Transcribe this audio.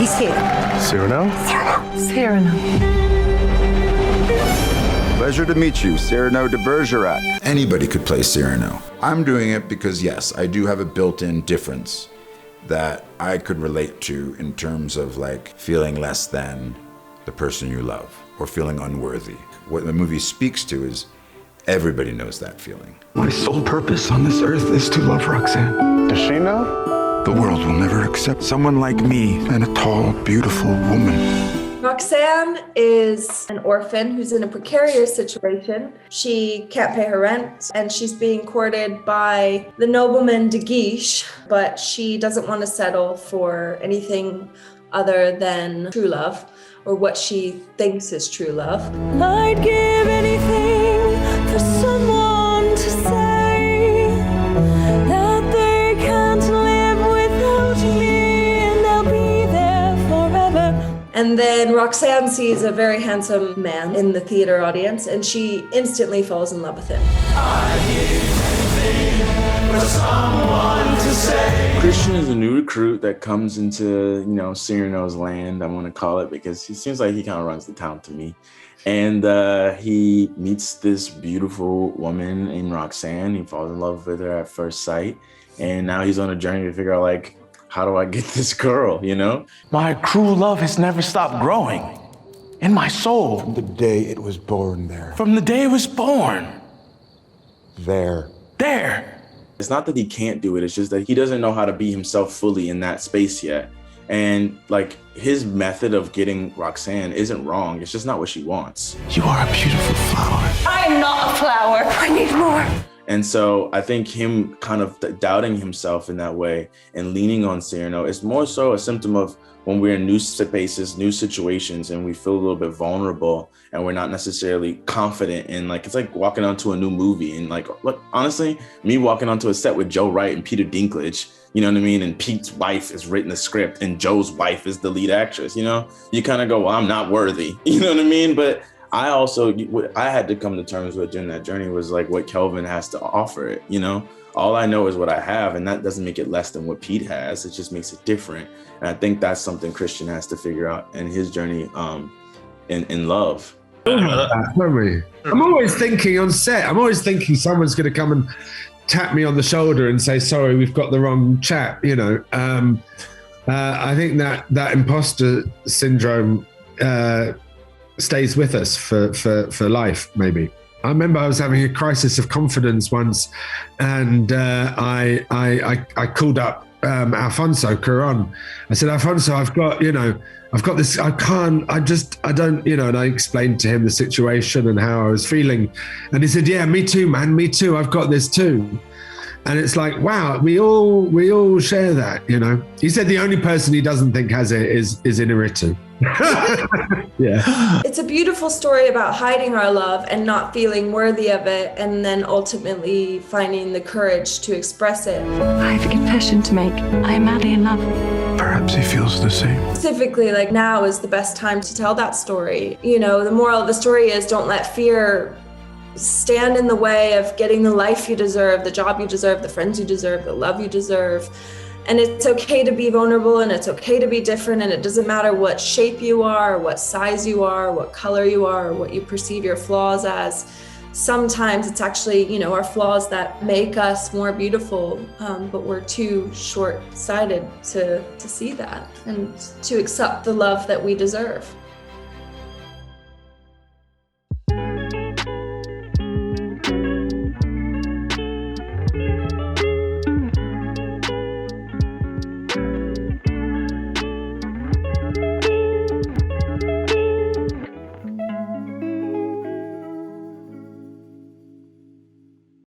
He's here. Cyrano? Cyrano. Pleasure to meet you, Cyrano de Bergerac. Anybody could play Cyrano. I'm doing it because, yes, I do have a built-in difference that I could relate to in terms of like feeling less than the person you love or feeling unworthy. What the movie speaks to is everybody knows that feeling. My sole purpose on this earth is to love Roxanne. Does she know? The world will never accept someone like me and a tall, beautiful woman. Roxanne is an orphan who's in a precarious situation. She can't pay her rent and she's being courted by the nobleman de Guiche, but she doesn't want to settle for anything other than true love or what she thinks is true love. I'd give anything for someone to say that they can't live without me and they'll be there forever. And then Roxanne sees a very handsome man in the theater audience and she instantly falls in love with him. Christian is a new recruit that comes into, Cyrano's land, I want to call it, because he seems like he kind of runs the town to me. And he meets this beautiful woman named Roxanne. He falls in love with her at first sight. And now he's on a journey to figure out, like, how do I get this girl, My true love has never stopped growing in my soul. From the day it was born there. From the day it was born. There. It's not that he can't do it, it's just that he doesn't know how to be himself fully in that space yet. And like his method of getting Roxanne isn't wrong, it's just not what she wants. You are a beautiful flower. I'm not a flower. I need more. And so I think him kind of doubting himself in that way and leaning on Cyrano is more so a symptom of when we're in new spaces, new situations, and we feel a little bit vulnerable and we're not necessarily confident in, like, it's like walking onto a new movie. And like, look, honestly, me walking onto a set with Joe Wright and Peter Dinklage, you know what I mean? And Pete's wife is written the script and Joe's wife is the lead actress, you kind of go, well, I'm not worthy, you know what I mean? But what I had to come to terms with during that journey was like what Kelvin has to offer it, All I know is what I have, and that doesn't make it less than what Pete has. It just makes it different. And I think that's something Christian has to figure out in his journey in love. I'm always thinking on set, someone's going to come and tap me on the shoulder and say, sorry, we've got the wrong chap, I think that imposter syndrome stays with us for life, maybe. I remember I was having a crisis of confidence once, and I called up Alfonso Cuarón. I said, Alfonso, I've got this, I don't, and I explained to him the situation and how I was feeling. And he said, yeah, me too, man, me too. I've got this too. And it's like, wow, we all share that, He said the only person he doesn't think has it is Inarritu. Yeah. It's a beautiful story about hiding our love and not feeling worthy of it, and then ultimately finding the courage to express it. I have a confession to make. I am madly in love. Perhaps he feels the same. Specifically, like, now is the best time to tell that story. The moral of the story is don't let fear stand in the way of getting the life you deserve, the job you deserve, the friends you deserve, the love you deserve. And it's okay to be vulnerable, and it's okay to be different, and it doesn't matter what shape you are, or what size you are, or what color you are, or what you perceive your flaws as. Sometimes it's actually, our flaws that make us more beautiful, but we're too short-sighted to see that and to accept the love that we deserve.